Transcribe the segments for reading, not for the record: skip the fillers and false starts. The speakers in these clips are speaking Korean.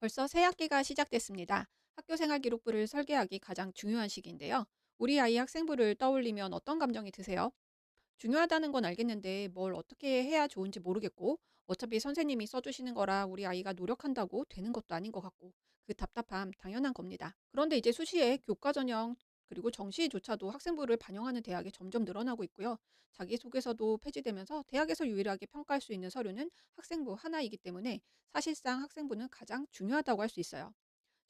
벌써 새 학기가 시작됐습니다. 학교 생활 기록부를 설계하기 가장 중요한 시기인데요. 우리 아이 학생부를 떠올리면 어떤 감정이 드세요? 중요하다는 건 알겠는데 뭘 어떻게 해야 좋은지 모르겠고, 어차피 선생님이 써주시는 거라 우리 아이가 노력한다고 되는 것도 아닌 것 같고, 그 답답함 당연한 겁니다. 그런데 이제 수시에 교과 전형 그리고 정시조차도 학생부를 반영하는 대학이 점점 늘어나고 있고요. 자기소개서도 폐지되면서 대학에서 유일하게 평가할 수 있는 서류는 학생부 하나이기 때문에 사실상 학생부는 가장 중요하다고 할 수 있어요.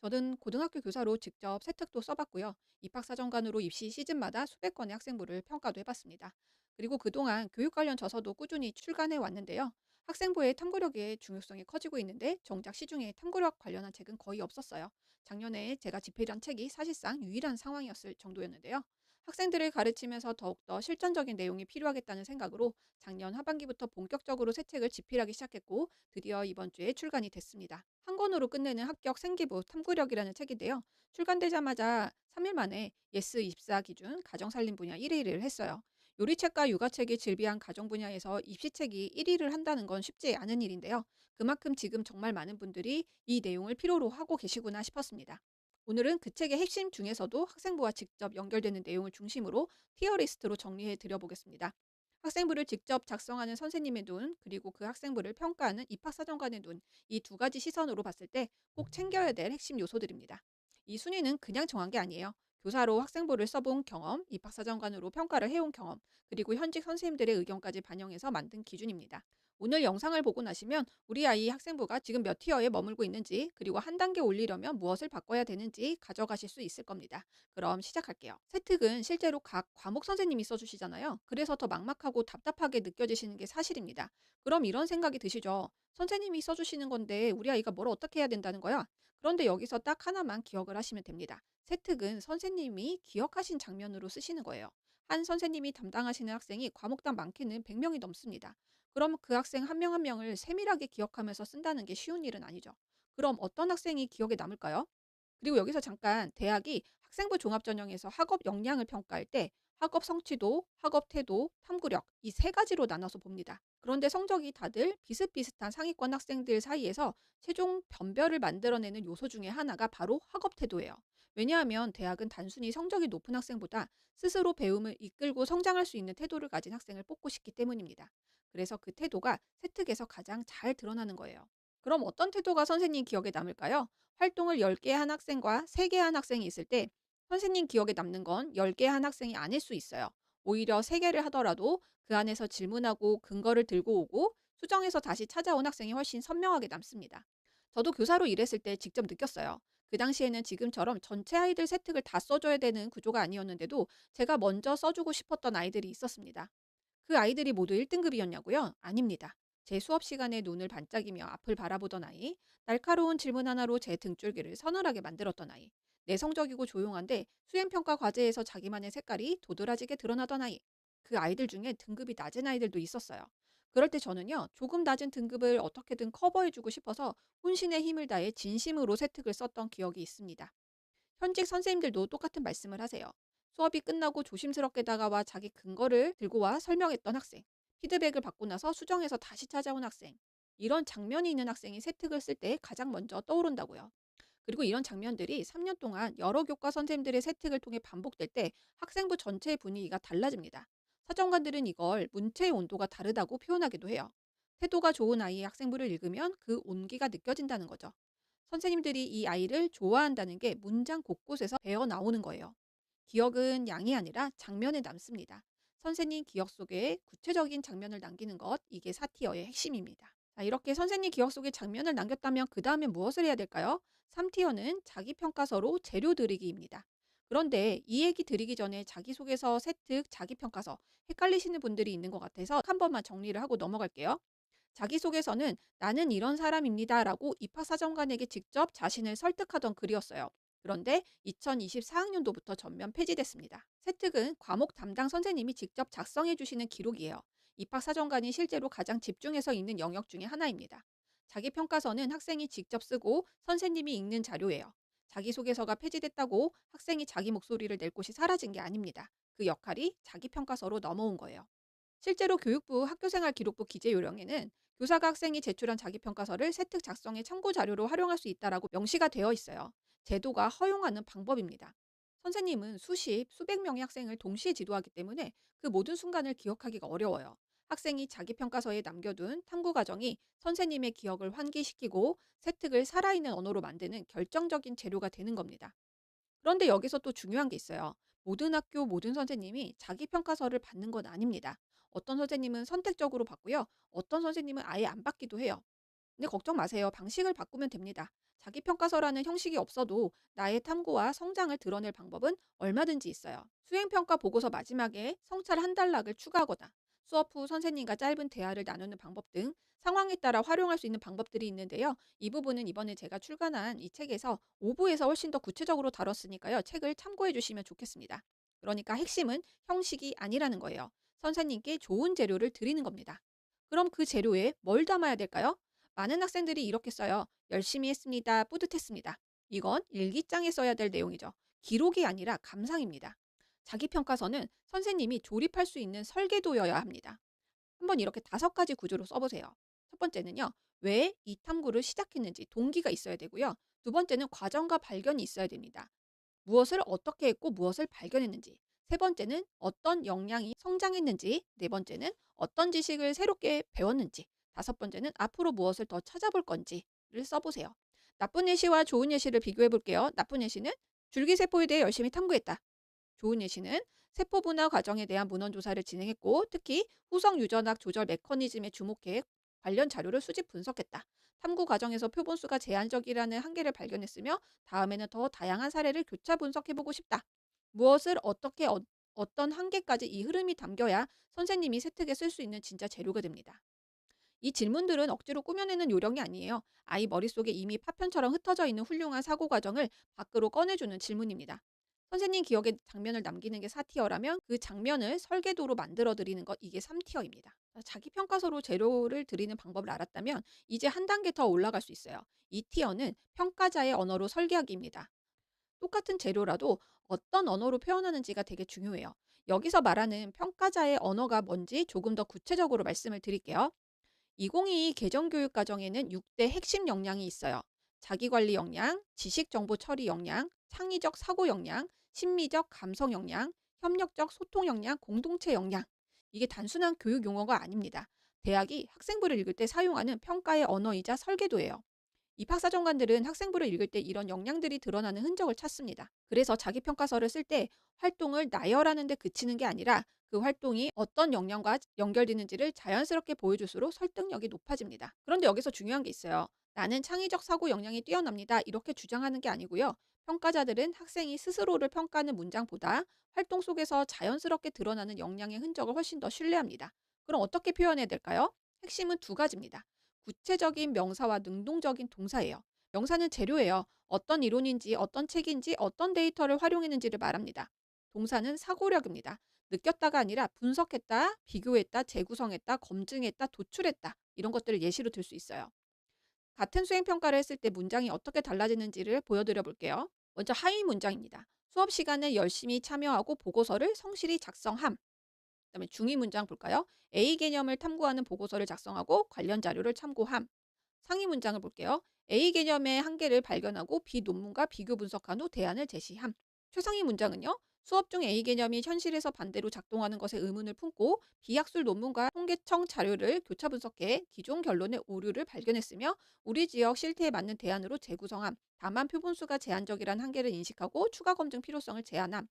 저는 고등학교 교사로 직접 세특도 써봤고요. 입학사정관으로 입시 시즌마다 수백 건의 학생부를 평가도 해봤습니다. 그리고 그동안 교육 관련 저서도 꾸준히 출간해 왔는데요. 학생부의 탐구력의 중요성이 커지고 있는데 정작 시중에 탐구력 관련한 책은 거의 없었어요. 작년에 제가 집필한 책이 사실상 유일한 상황이었을 정도였는데요. 학생들을 가르치면서 더욱더 실전적인 내용이 필요하겠다는 생각으로 작년 하반기부터 본격적으로 새 책을 집필하기 시작했고 드디어 이번 주에 출간이 됐습니다. 한 권으로 끝내는 합격 생기부 탐구력이라는 책인데요. 출간되자마자 3일 만에 예스 입사 기준 가정살림 분야 1위를 했어요. 요리책과 육아책이 즐비한 가정 분야에서 입시책이 1위를 한다는 건 쉽지 않은 일인데요. 그만큼 지금 정말 많은 분들이 이 내용을 필요로 하고 계시구나 싶었습니다. 오늘은 그 책의 핵심 중에서도 학생부와 직접 연결되는 내용을 중심으로 티어리스트로 정리해 드려보겠습니다. 학생부를 직접 작성하는 선생님의 눈, 그리고 그 학생부를 평가하는 입학사정관의 눈, 이 두 가지 시선으로 봤을 때 꼭 챙겨야 될 핵심 요소들입니다. 이 순위는 그냥 정한 게 아니에요. 교사로 학생부를 써본 경험, 입학사정관으로 평가를 해온 경험, 그리고 현직 선생님들의 의견까지 반영해서 만든 기준입니다. 오늘 영상을 보고 나시면 우리 아이 학생부가 지금 몇 티어에 머물고 있는지, 그리고 한 단계 올리려면 무엇을 바꿔야 되는지 가져가실 수 있을 겁니다. 그럼 시작할게요. 세특은 실제로 각 과목 선생님이 써주시잖아요. 그래서 더 막막하고 답답하게 느껴지시는 게 사실입니다. 그럼 이런 생각이 드시죠? 선생님이 써주시는 건데 우리 아이가 뭘 어떻게 해야 된다는 거야? 그런데 여기서 딱 하나만 기억을 하시면 됩니다. 세특은 선생님이 기억하신 장면으로 쓰시는 거예요. 한 선생님이 담당하시는 학생이 과목당 많게는 100명이 넘습니다. 그럼 그 학생 한 명 한 명을 세밀하게 기억하면서 쓴다는 게 쉬운 일은 아니죠. 그럼 어떤 학생이 기억에 남을까요? 그리고 여기서 잠깐 대학이 학생부 종합전형에서 학업 역량을 평가할 때 학업 성취도, 학업 태도, 탐구력 이 세 가지로 나눠서 봅니다. 그런데 성적이 다들 비슷비슷한 상위권 학생들 사이에서 최종 변별을 만들어내는 요소 중에 하나가 바로 학업 태도예요. 왜냐하면 대학은 단순히 성적이 높은 학생보다 스스로 배움을 이끌고 성장할 수 있는 태도를 가진 학생을 뽑고 싶기 때문입니다. 그래서 그 태도가 세특에서 가장 잘 드러나는 거예요. 그럼 어떤 태도가 선생님 기억에 남을까요? 활동을 10개 한 학생과 3개 한 학생이 있을 때 선생님 기억에 남는 건 10개 한 학생이 아닐 수 있어요. 오히려 3개를 하더라도 그 안에서 질문하고 근거를 들고 오고 수정해서 다시 찾아온 학생이 훨씬 선명하게 남습니다. 저도 교사로 일했을 때 직접 느꼈어요. 그 당시에는 지금처럼 전체 아이들 세특을 다 써줘야 되는 구조가 아니었는데도 제가 먼저 써주고 싶었던 아이들이 있었습니다. 그 아이들이 모두 1등급이었냐고요? 아닙니다. 제 수업 시간에 눈을 반짝이며 앞을 바라보던 아이, 날카로운 질문 하나로 제 등줄기를 서늘하게 만들었던 아이, 내성적이고 조용한데 수행평가 과제에서 자기만의 색깔이 도드라지게 드러나던 아이, 그 아이들 중에 등급이 낮은 아이들도 있었어요. 그럴 때 저는요, 조금 낮은 등급을 어떻게든 커버해주고 싶어서 혼신의 힘을 다해 진심으로 세특을 썼던 기억이 있습니다. 현직 선생님들도 똑같은 말씀을 하세요. 수업이 끝나고 조심스럽게 다가와 자기 근거를 들고 와 설명했던 학생, 피드백을 받고 나서 수정해서 다시 찾아온 학생, 이런 장면이 있는 학생이 세특을 쓸 때 가장 먼저 떠오른다고요. 그리고 이런 장면들이 3년 동안 여러 교과 선생님들의 세특을 통해 반복될 때 학생부 전체의 분위기가 달라집니다. 사정관들은 이걸 문체의 온도가 다르다고 표현하기도 해요. 태도가 좋은 아이의 학생부를 읽으면 그 온기가 느껴진다는 거죠. 선생님들이 이 아이를 좋아한다는 게 문장 곳곳에서 배어 나오는 거예요. 기억은 양이 아니라 장면에 남습니다. 선생님 기억 속에 구체적인 장면을 남기는 것, 이게 사티어의 핵심입니다. 자, 이렇게 선생님 기억 속에 장면을 남겼다면 그 다음에 무엇을 해야 될까요? 3티어는 자기평가서로 재료 드리기입니다. 그런데 이 얘기 드리기 전에 자기소개서, 세특, 자기평가서 헷갈리시는 분들이 있는 것 같아서 한 번만 정리를 하고 넘어갈게요. 자기소개서는 나는 이런 사람입니다라고 입학사정관에게 직접 자신을 설득하던 글이었어요. 그런데 2024학년도부터 전면 폐지됐습니다. 세특은 과목 담당 선생님이 직접 작성해 주시는 기록이에요. 입학사정관이 실제로 가장 집중해서 읽는 영역 중에 하나입니다. 자기평가서는 학생이 직접 쓰고 선생님이 읽는 자료예요. 자기소개서가 폐지됐다고 학생이 자기 목소리를 낼 곳이 사라진 게 아닙니다. 그 역할이 자기평가서로 넘어온 거예요. 실제로 교육부 학교생활 기록부 기재 요령에는 교사가 학생이 제출한 자기평가서를 세특 작성의 참고 자료로 활용할 수 있다라고 명시가 되어 있어요. 제도가 허용하는 방법입니다. 선생님은 수십, 수백 명의 학생을 동시에 지도하기 때문에 그 모든 순간을 기억하기가 어려워요. 학생이 자기평가서에 남겨둔 탐구 과정이 선생님의 기억을 환기시키고 세특을 살아있는 언어로 만드는 결정적인 재료가 되는 겁니다. 그런데 여기서 또 중요한 게 있어요. 모든 학교, 모든 선생님이 자기평가서를 받는 건 아닙니다. 어떤 선생님은 선택적으로 받고요. 어떤 선생님은 아예 안 받기도 해요. 근데 걱정 마세요. 방식을 바꾸면 됩니다. 자기평가서라는 형식이 없어도 나의 탐구와 성장을 드러낼 방법은 얼마든지 있어요. 수행평가 보고서 마지막에 성찰 한 단락을 추가하거나 수업 후 선생님과 짧은 대화를 나누는 방법 등 상황에 따라 활용할 수 있는 방법들이 있는데요. 이 부분은 이번에 제가 출간한 이 책에서 5부에서 훨씬 더 구체적으로 다뤘으니까요. 책을 참고해 주시면 좋겠습니다. 그러니까 핵심은 형식이 아니라는 거예요. 선생님께 좋은 재료를 드리는 겁니다. 그럼 그 재료에 뭘 담아야 될까요? 많은 학생들이 이렇게 써요. 열심히 했습니다. 뿌듯했습니다. 이건 일기장에 써야 될 내용이죠. 기록이 아니라 감상입니다. 자기평가서는 선생님이 조립할 수 있는 설계도여야 합니다. 한번 이렇게 5가지 구조로 써보세요. 첫 번째는요. 왜 이 탐구를 시작했는지 동기가 있어야 되고요. 두 번째는 과정과 발견이 있어야 됩니다. 무엇을 어떻게 했고 무엇을 발견했는지. 세 번째는 어떤 역량이 성장했는지. 네 번째는 어떤 지식을 새롭게 배웠는지. 다섯 번째는 앞으로 무엇을 더 찾아볼 건지를 써보세요. 나쁜 예시와 좋은 예시를 비교해 볼게요. 나쁜 예시는 줄기세포에 대해 열심히 탐구했다. 좋은 예시는 세포 분화 과정에 대한 문헌 조사를 진행했고 특히 후성 유전학 조절 메커니즘에 주목해 관련 자료를 수집 분석했다. 탐구 과정에서 표본수가 제한적이라는 한계를 발견했으며 다음에는 더 다양한 사례를 교차 분석해보고 싶다. 무엇을 어떻게 어떤 한계까지 이 흐름이 담겨야 선생님이 세특에 쓸 수 있는 진짜 재료가 됩니다. 이 질문들은 억지로 꾸며내는 요령이 아니에요. 아이 머릿속에 이미 파편처럼 흩어져 있는 훌륭한 사고 과정을 밖으로 꺼내주는 질문입니다. 선생님 기억에 장면을 남기는 게 4티어라면 그 장면을 설계도로 만들어 드리는 것 이게 3티어입니다. 자기 평가서로 재료를 드리는 방법을 알았다면 이제 한 단계 더 올라갈 수 있어요. 2티어는 평가자의 언어로 설계하기입니다. 똑같은 재료라도 어떤 언어로 표현하는지가 되게 중요해요. 여기서 말하는 평가자의 언어가 뭔지 조금 더 구체적으로 말씀을 드릴게요. 2022 개정교육과정에는 6대 핵심 역량이 있어요. 자기관리 역량, 지식정보 처리 역량, 창의적 사고 역량, 심리적 감성 역량, 협력적 소통 역량, 공동체 역량. 이게 단순한 교육 용어가 아닙니다. 대학이 학생부를 읽을 때 사용하는 평가의 언어이자 설계도예요. 입학사정관들은 학생부를 읽을 때 이런 역량들이 드러나는 흔적을 찾습니다. 그래서 자기평가서를 쓸 때 활동을 나열하는 데 그치는 게 아니라 그 활동이 어떤 역량과 연결되는지를 자연스럽게 보여줄수록 설득력이 높아집니다. 그런데 여기서 중요한 게 있어요. 나는 창의적 사고 역량이 뛰어납니다. 이렇게 주장하는 게 아니고요. 평가자들은 학생이 스스로를 평가하는 문장보다 활동 속에서 자연스럽게 드러나는 역량의 흔적을 훨씬 더 신뢰합니다. 그럼 어떻게 표현해야 될까요? 핵심은 2가지입니다. 구체적인 명사와 능동적인 동사예요. 명사는 재료예요. 어떤 이론인지, 어떤 책인지, 어떤 데이터를 활용했는지를 말합니다. 동사는 사고력입니다. 느꼈다가 아니라 분석했다, 비교했다, 재구성했다, 검증했다, 도출했다. 이런 것들을 예시로 들 수 있어요. 같은 수행평가를 했을 때 문장이 어떻게 달라지는지를 보여드려 볼게요. 먼저 하위 문장입니다. 수업 시간에 열심히 참여하고 보고서를 성실히 작성함. 그다음에 중위 문장 볼까요? A 개념을 탐구하는 보고서를 작성하고 관련 자료를 참고함. 상위 문장을 볼게요. A 개념의 한계를 발견하고 B 논문과 비교 분석한 후 대안을 제시함. 최상위 문장은요. 수업 중 A 개념이 현실에서 반대로 작동하는 것에 의문을 품고 비학술 논문과 통계청 자료를 교차 분석해 기존 결론의 오류를 발견했으며 우리 지역 실태에 맞는 대안으로 재구성함. 다만 표본수가 제한적이란 한계를 인식하고 추가 검증 필요성을 제안함.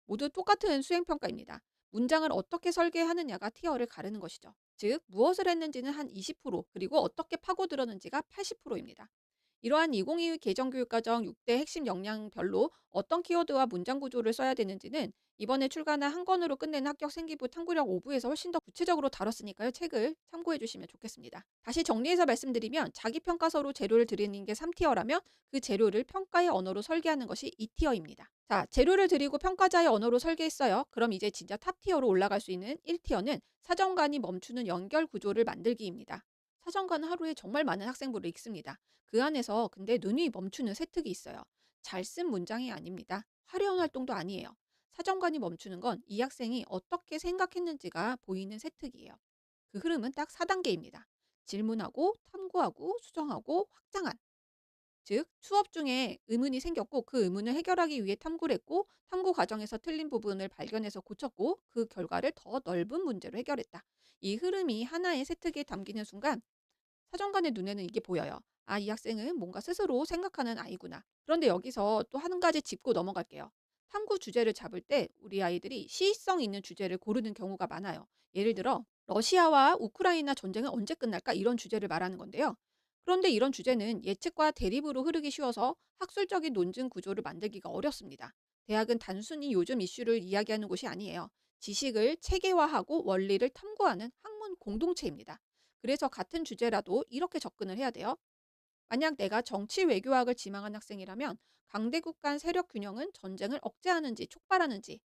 모두 똑같은 수행평가입니다. 문장을 어떻게 설계하느냐가 티어를 가르는 것이죠. 즉, 무엇을 했는지는 한 20%, 그리고 어떻게 파고들었는지가 80%입니다. 이러한 2022 개정교육과정 6대 핵심 역량별로 어떤 키워드와 문장 구조를 써야 되는지는 이번에 출간한 한 권으로 끝낸 합격 생기부 탐구력 5부에서 훨씬 더 구체적으로 다뤘으니까요. 책을 참고해 주시면 좋겠습니다. 다시 정리해서 말씀드리면 자기평가서로 재료를 드리는 게 3티어라면 그 재료를 평가의 언어로 설계하는 것이 2티어입니다. 자, 재료를 드리고 평가자의 언어로 설계했어요. 그럼 이제 진짜 탑티어로 올라갈 수 있는 1티어는 사정관이 멈추는 연결 구조를 만들기입니다. 사정관은 하루에 정말 많은 학생부를 읽습니다. 그 안에서 근데 눈이 멈추는 세특이 있어요. 잘 쓴 문장이 아닙니다. 화려한 활동도 아니에요. 사정관이 멈추는 건 이 학생이 어떻게 생각했는지가 보이는 세특이에요. 그 흐름은 딱 4단계입니다. 질문하고 탐구하고 수정하고 확장한. 즉, 수업 중에 의문이 생겼고 그 의문을 해결하기 위해 탐구를 했고 탐구 과정에서 틀린 부분을 발견해서 고쳤고 그 결과를 더 넓은 문제로 해결했다. 이 흐름이 하나의 세특에 담기는 순간 사정관의 눈에는 이게 보여요. 아, 이 학생은 뭔가 스스로 생각하는 아이구나. 그런데 여기서 또 한 가지 짚고 넘어갈게요. 탐구 주제를 잡을 때 우리 아이들이 시의성 있는 주제를 고르는 경우가 많아요. 예를 들어 러시아와 우크라이나 전쟁은 언제 끝날까? 이런 주제를 말하는 건데요. 그런데 이런 주제는 예측과 대립으로 흐르기 쉬워서 학술적인 논증 구조를 만들기가 어렵습니다. 대학은 단순히 요즘 이슈를 이야기하는 곳이 아니에요. 지식을 체계화하고 원리를 탐구하는 학문 공동체입니다. 그래서 같은 주제라도 이렇게 접근을 해야 돼요. 만약 내가 정치 외교학을 지망한 학생이라면 강대국 간 세력 균형은 전쟁을 억제하는지 촉발하는지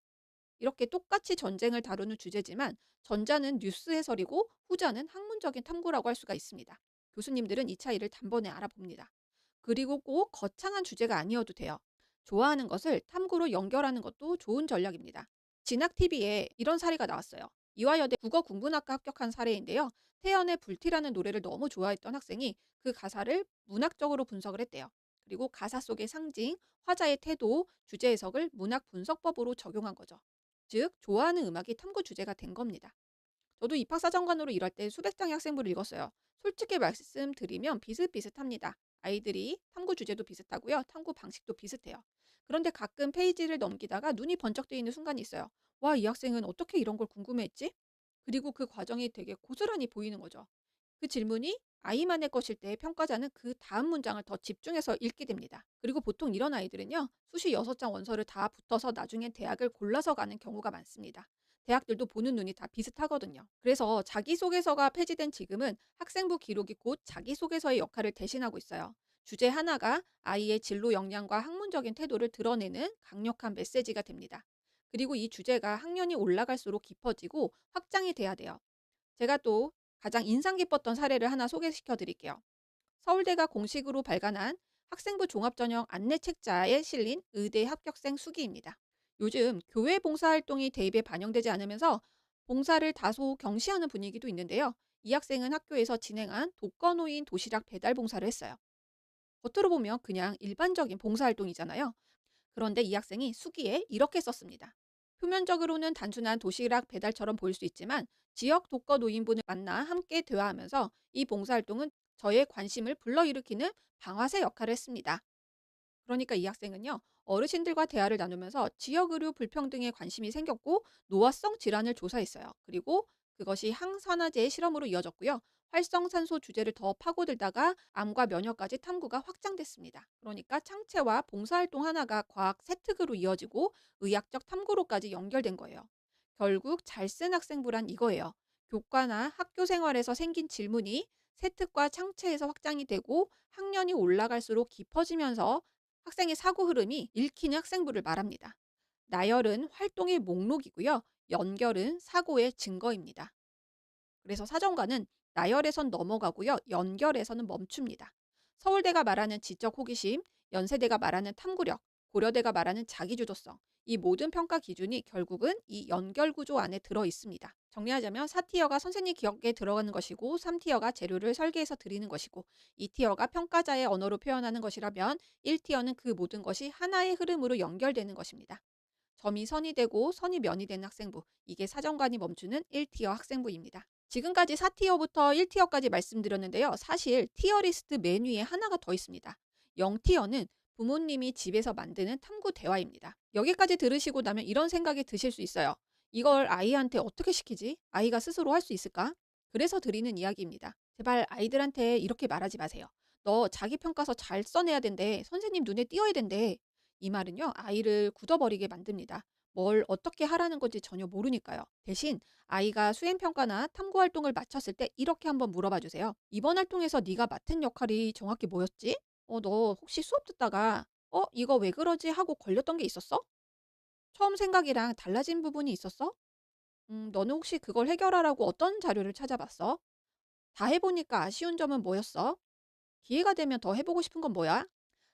이렇게 똑같이 전쟁을 다루는 주제지만 전자는 뉴스 해설이고 후자는 학문적인 탐구라고 할 수가 있습니다. 교수님들은 이 차이를 단번에 알아봅니다. 그리고 꼭 거창한 주제가 아니어도 돼요. 좋아하는 것을 탐구로 연결하는 것도 좋은 전략입니다. 진학TV에 이런 사례가 나왔어요. 이화여대 국어국문학과 합격한 사례인데요. 태연의 불티라는 노래를 너무 좋아했던 학생이 그 가사를 문학적으로 분석을 했대요. 그리고 가사 속의 상징, 화자의 태도, 주제 해석을 문학 분석법으로 적용한 거죠. 즉, 좋아하는 음악이 탐구 주제가 된 겁니다. 저도 입학사정관으로 일할 때 수백 장의 학생부를 읽었어요. 솔직히 말씀드리면 비슷비슷합니다. 아이들이 탐구 주제도 비슷하고요. 탐구 방식도 비슷해요. 그런데 가끔 페이지를 넘기다가 눈이 번쩍 뜨이는 순간이 있어요. 와, 이 학생은 어떻게 이런 걸 궁금해했지? 그리고 그 과정이 되게 고스란히 보이는 거죠. 그 질문이 아이만의 것일 때 평가자는 그 다음 문장을 더 집중해서 읽게 됩니다. 그리고 보통 이런 아이들은요, 수시 6장 원서를 다 붙어서 나중엔 대학을 골라서 가는 경우가 많습니다. 대학들도 보는 눈이 다 비슷하거든요. 그래서 자기소개서가 폐지된 지금은 학생부 기록이 곧 자기소개서의 역할을 대신하고 있어요. 주제 하나가 아이의 진로 역량과 학문적인 태도를 드러내는 강력한 메시지가 됩니다. 그리고 이 주제가 학년이 올라갈수록 깊어지고 확장이 돼야 돼요. 제가 또 가장 인상 깊었던 사례를 하나 소개시켜 드릴게요. 서울대가 공식으로 발간한 학생부 종합전형 안내책자에 실린 의대 합격생 수기입니다. 요즘 교회 봉사활동이 대입에 반영되지 않으면서 봉사를 다소 경시하는 분위기도 있는데요. 이 학생은 학교에서 진행한 독거노인 도시락 배달 봉사를 했어요. 겉으로 보면 그냥 일반적인 봉사활동이잖아요. 그런데 이 학생이 수기에 이렇게 썼습니다. 표면적으로는 단순한 도시락 배달처럼 보일 수 있지만 지역 독거 노인분을 만나 함께 대화하면서 이 봉사활동은 저의 관심을 불러일으키는 방아쇠 역할을 했습니다. 그러니까 이 학생은요, 어르신들과 대화를 나누면서 지역 의료 불평등에 관심이 생겼고 노화성 질환을 조사했어요. 그리고 그것이 항산화제 실험으로 이어졌고요. 활성산소 주제를 더 파고들다가 암과 면역까지 탐구가 확장됐습니다. 그러니까 창체와 봉사활동 하나가 과학 세특으로 이어지고 의학적 탐구로까지 연결된 거예요. 결국 잘 쓴 학생부란 이거예요. 교과나 학교 생활에서 생긴 질문이 세특과 창체에서 확장이 되고 학년이 올라갈수록 깊어지면서 학생의 사고 흐름이 읽히는 학생부를 말합니다. 나열은 활동의 목록이고요. 연결은 사고의 증거입니다. 그래서 사정관은 나열에선 넘어가고요. 연결에서는 멈춥니다. 서울대가 말하는 지적 호기심, 연세대가 말하는 탐구력, 고려대가 말하는 자기주도성, 이 모든 평가 기준이 결국은 이 연결 구조 안에 들어 있습니다. 정리하자면 4티어가 선생님 기억에 들어가는 것이고 3티어가 재료를 설계해서 드리는 것이고 2티어가 평가자의 언어로 표현하는 것이라면 1티어는 그 모든 것이 하나의 흐름으로 연결되는 것입니다. 점이 선이 되고 선이 면이 되는 학생부, 이게 사정관이 멈추는 1티어 학생부입니다. 지금까지 4티어부터 1티어까지 말씀드렸는데요. 사실 티어 리스트 맨 위에 하나가 더 있습니다. 0티어는 부모님이 집에서 만드는 탐구 대화입니다. 여기까지 들으시고 나면 이런 생각이 드실 수 있어요. 이걸 아이한테 어떻게 시키지? 아이가 스스로 할 수 있을까? 그래서 드리는 이야기입니다. 제발 아이들한테 이렇게 말하지 마세요. 너 자기평가서 잘 써내야 된대. 선생님 눈에 띄어야 된대. 이 말은요, 아이를 굳어버리게 만듭니다. 뭘 어떻게 하라는 건지 전혀 모르니까요. 대신 아이가 수행평가나 탐구활동을 마쳤을 때 이렇게 한번 물어봐 주세요. 이번 활동에서 네가 맡은 역할이 정확히 뭐였지? 너 혹시 수업 듣다가 이거 왜 그러지 하고 걸렸던 게 있었어? 처음 생각이랑 달라진 부분이 있었어? 너는 혹시 그걸 해결하라고 어떤 자료를 찾아봤어? 다 해보니까 아쉬운 점은 뭐였어? 기회가 되면 더 해보고 싶은 건 뭐야?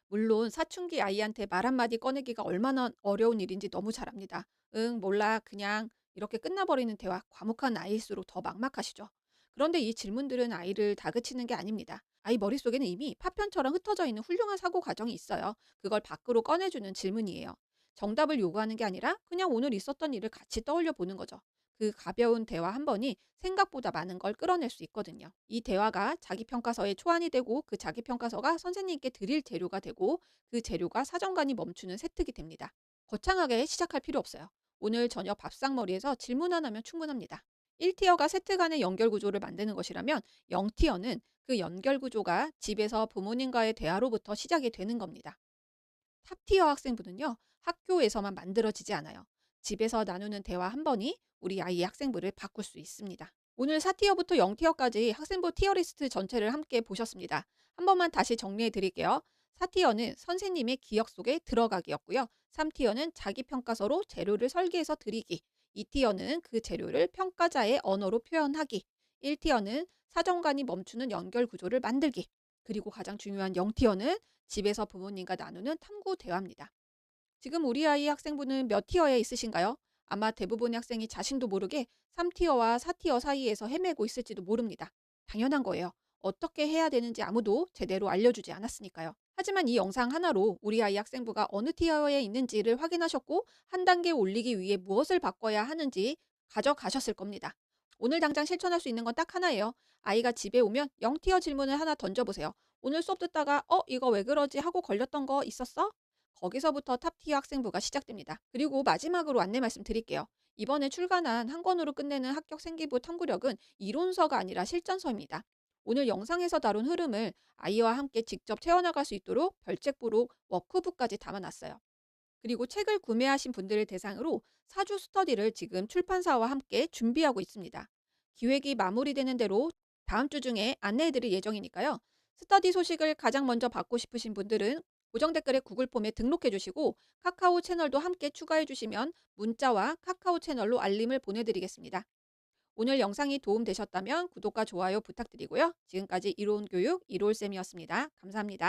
물론 사춘기 아이한테 말 한마디 꺼내기가 얼마나 어려운 일인지 너무 잘 압니다. 응, 몰라. 그냥 이렇게 끝나버리는 대화, 과묵한 아이일수록 더 막막하시죠. 그런데 이 질문들은 아이를 다그치는 게 아닙니다. 아이 머릿속에는 이미 파편처럼 흩어져 있는 훌륭한 사고 과정이 있어요. 그걸 밖으로 꺼내주는 질문이에요. 정답을 요구하는 게 아니라 그냥 오늘 있었던 일을 같이 떠올려 보는 거죠. 그 가벼운 대화 한 번이 생각보다 많은 걸 끌어낼 수 있거든요. 이 대화가 자기평가서의 초안이 되고 그 자기평가서가 선생님께 드릴 재료가 되고 그 재료가 사정관이 멈추는 세특이 됩니다. 거창하게 시작할 필요 없어요. 오늘 저녁 밥상머리에서 질문 하나면 충분합니다. 1티어가 세트 간의 연결 구조를 만드는 것이라면 0티어는 그 연결 구조가 집에서 부모님과의 대화로부터 시작이 되는 겁니다. 탑티어 학생부는요, 학교에서만 만들어지지 않아요. 집에서 나누는 대화 한 번이 우리 아이의 학생부를 바꿀 수 있습니다. 오늘 4티어부터 0티어까지 학생부 티어리스트 전체를 함께 보셨습니다. 한 번만 다시 정리해 드릴게요. 4티어는 선생님의 기억 속에 들어가기였고요. 3티어는 자기평가서로 재료를 설계해서 드리기. 2티어는 그 재료를 평가자의 언어로 표현하기. 1티어는 사정관이 멈추는 연결 구조를 만들기. 그리고 가장 중요한 0티어는 집에서 부모님과 나누는 탐구 대화입니다. 지금 우리 아이 학생부는 몇 티어에 있으신가요? 아마 대부분의 학생이 자신도 모르게 3티어와 4티어 사이에서 헤매고 있을지도 모릅니다. 당연한 거예요. 어떻게 해야 되는지 아무도 제대로 알려주지 않았으니까요. 하지만 이 영상 하나로 우리 아이 학생부가 어느 티어에 있는지를 확인하셨고 한 단계 올리기 위해 무엇을 바꿔야 하는지 가져가셨을 겁니다. 오늘 당장 실천할 수 있는 건 딱 하나예요. 아이가 집에 오면 0티어 질문을 하나 던져보세요. 오늘 수업 듣다가 이거 왜 그러지 하고 걸렸던 거 있었어? 거기서부터 탑티어 학생부가 시작됩니다. 그리고 마지막으로 안내 말씀드릴게요. 이번에 출간한 한 권으로 끝내는 합격 생기부 탐구력은 이론서가 아니라 실전서입니다. 오늘 영상에서 다룬 흐름을 아이와 함께 직접 채워나갈 수 있도록 별책부로 워크북까지 담아놨어요. 그리고 책을 구매하신 분들을 대상으로 사주 스터디를 지금 출판사와 함께 준비하고 있습니다. 기획이 마무리되는 대로 다음 주 중에 안내해드릴 예정이니까요. 스터디 소식을 가장 먼저 받고 싶으신 분들은 고정 댓글에 구글 폼에 등록해 주시고 카카오 채널도 함께 추가해 주시면 문자와 카카오 채널로 알림을 보내드리겠습니다. 오늘 영상이 도움되셨다면 구독과 좋아요 부탁드리고요. 지금까지 이로운 교육 이로울쌤이었습니다. 감사합니다.